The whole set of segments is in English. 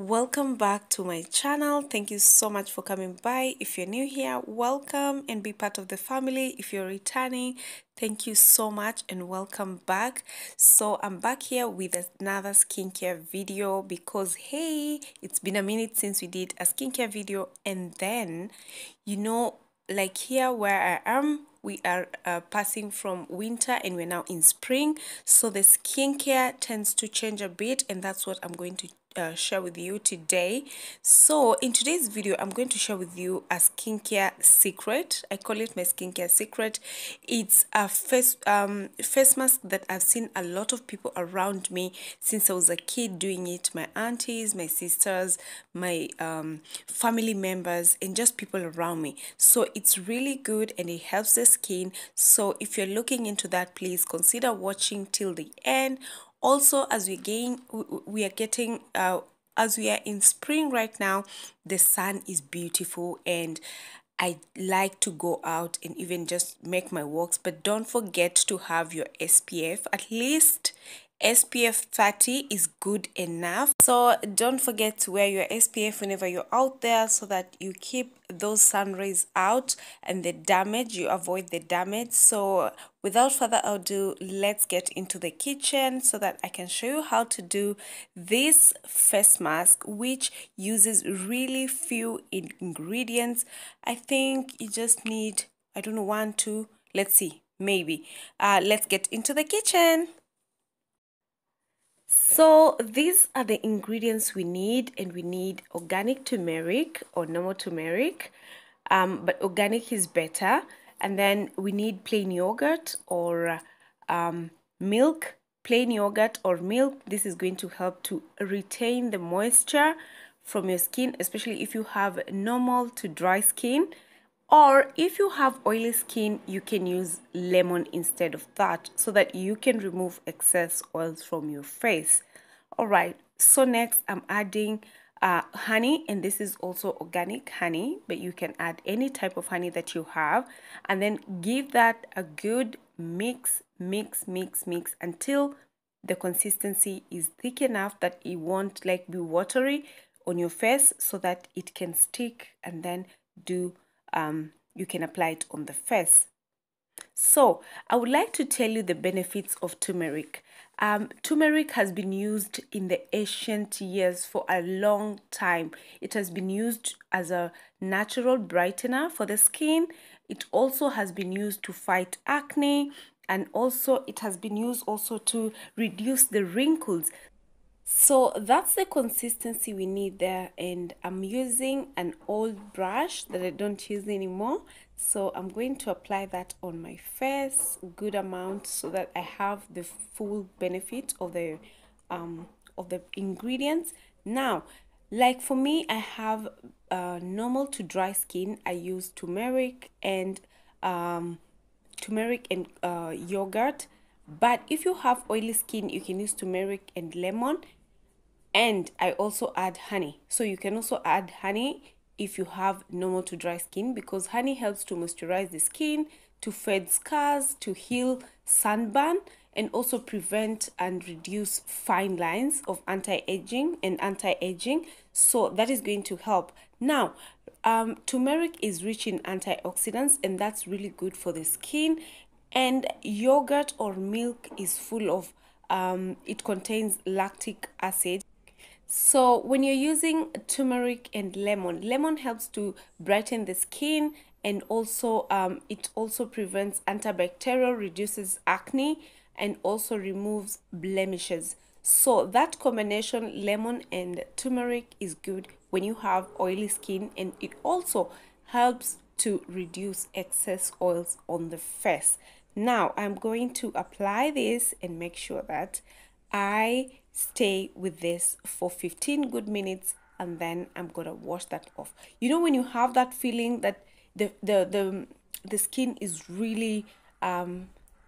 Welcome back to my channel. Thank you so much for coming by. If you're new here, welcome and be part of the family. If you're returning, thank you so much and welcome back. So I'm back here with another skincare video because hey, it's been a minute since we did a skincare video. And then like here where I am, we are passing from winter and we're now in spring, so the skincare tends to change a bit, and that's what I'm going to share with you today. So in today's video, I'm going to share with you a skincare secret. I call it my skincare secret. It's a face mask that I've seen a lot of people around me since I was a kid doing it. My aunties, my sisters, my family members, and just people around me. So it's really good and it helps the skin. So if you're looking into that, please consider watching till the end. Also, as we are getting as we are in spring right now, the sun is beautiful and I like to go out and even just make my walks, but don't forget to have your SPF. At least SPF 30 is good enough. So don't forget to wear your SPF whenever you're out there so that you keep those sun rays out and you avoid the damage. So without further ado, let's get into the kitchen so that I can show you how to do this face mask, which uses really few ingredients. I think you just need, I don't know, 1, 2, let's see, maybe. Let's get into the kitchen. So these are the ingredients we need, and we need organic turmeric or normal turmeric, but organic is better. And then we need plain yogurt or milk, plain yogurt or milk. This is going to help to retain the moisture from your skin, especially if you have normal to dry skin. Or if you have oily skin, you can use lemon instead of that so that you can remove excess oils from your face. All right, so next I'm adding honey, and this is also organic honey, but you can add any type of honey that you have, and then give that a good mix until the consistency is thick enough that it won't like be watery on your face, so that it can stick, and then you can apply it on the face. So I would like to tell you the benefits of turmeric. Turmeric has been used in the ancient years for a long time. It has been used as a natural brightener for the skin. It also has been used to fight acne, and also it has been used also to reduce the wrinkles. So that's the consistency we need there, and I'm using an old brush that I don't use anymore. So I'm going to apply that on my face, good amount, so that I have the full benefit of the ingredients. Now, like for me, I have normal to dry skin. I use turmeric and yogurt. But if you have oily skin, you can use turmeric and lemon. And I also add honey. So you can also add honey if you have normal to dry skin, because honey helps to moisturize the skin, to fade scars, to heal sunburn, and also prevent and reduce fine lines of anti-aging. So that is going to help. Now, turmeric is rich in antioxidants, and that's really good for the skin. And yogurt or milk is full of it contains lactic acid. So when you're using turmeric and lemon helps to brighten the skin, and also it also prevents antibacterial, reduces acne, and also removes blemishes. So that combination, lemon and turmeric, is good when you have oily skin, and it also helps to reduce excess oils on the face. Now I'm going to apply this and make sure that I stay with this for 15 good minutes, and then I'm gonna wash that off. You know, when you have that feeling that the skin is really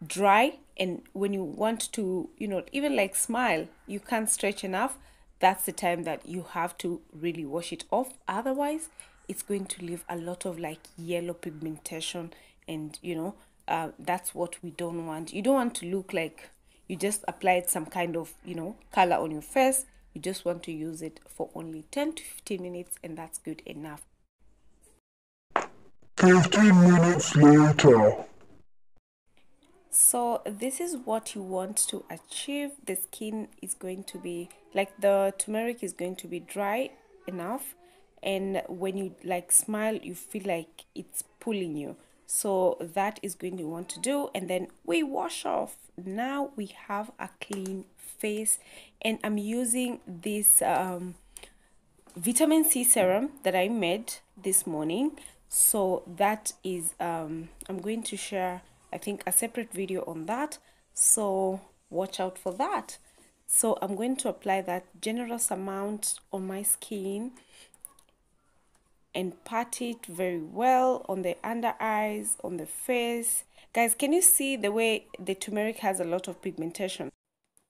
dry, and when you want to, even like smile, you can't stretch enough, that's the time that you have to really wash it off. Otherwise, it's going to leave a lot of like yellow pigmentation, and that's what we don't want. You don't want to look like you just applied some kind of color on your face you just want to use it for only 10 to 15 minutes, and that's good enough. 15 minutes later. So this is what you want to achieve. The skin is going to be like, the turmeric is going to be dry enough, and when you like smile, you feel like it's pulling you. So that is going to want to do, and then we wash off. Now we have a clean face, and I'm using this vitamin C serum that I made this morning. So that is I'm going to share, I think, a separate video on that, so watch out for that. So I'm going to apply that generous amount on my skin and pat it very well on the under eyes, on the face. Guys, can you see the way the turmeric has a lot of pigmentation?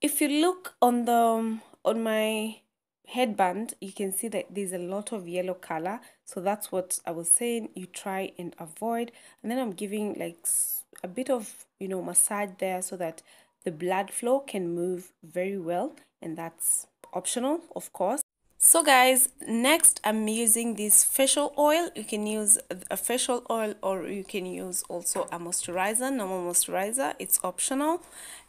If you look on the on my headband, you can see that there's a lot of yellow color. So that's what I was saying, you try and avoid. And then I'm giving like a bit of, you know, massage there so that the blood flow can move very well, and that's optional, of course. So guys, next I'm using this facial oil. You can use a facial oil, or you can use also a moisturizer, normal moisturizer, it's optional.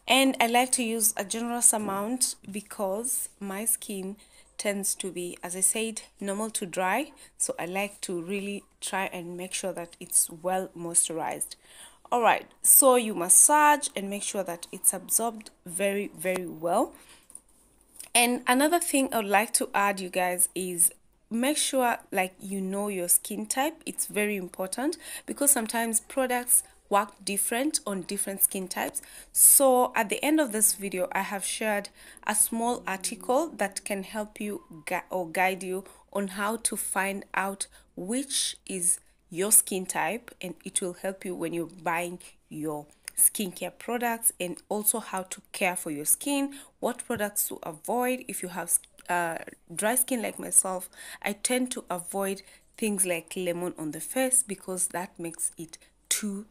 And I like to use a generous amount because my skin tends to be, as I said, normal to dry. So I like to really try and make sure that it's well moisturized. All right, so you massage and make sure that it's absorbed very, very well. And another thing I would like to add, you guys, is make sure like you know your skin type. It's very important because sometimes products work different on different skin types. So at the end of this video, I have shared a small article that can help you guide you on how to find out which is your skin type, and it will help you when you're buying your skincare products, and also how to care for your skin, what products to avoid. If you have dry skin like myself, I tend to avoid things like lemon on the face because that makes it too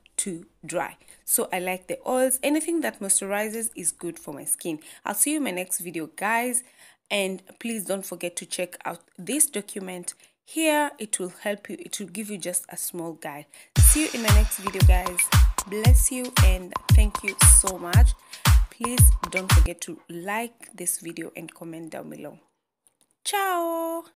dry. So I like the oils. Anything that moisturizes is good for my skin. I'll see you in my next video, guys, and please don't forget to check out this document here. It will help you, it will give you just a small guide. See you in my next video, guys. Bless you and thank you so much. Please don't forget to like this video and comment down below. Ciao.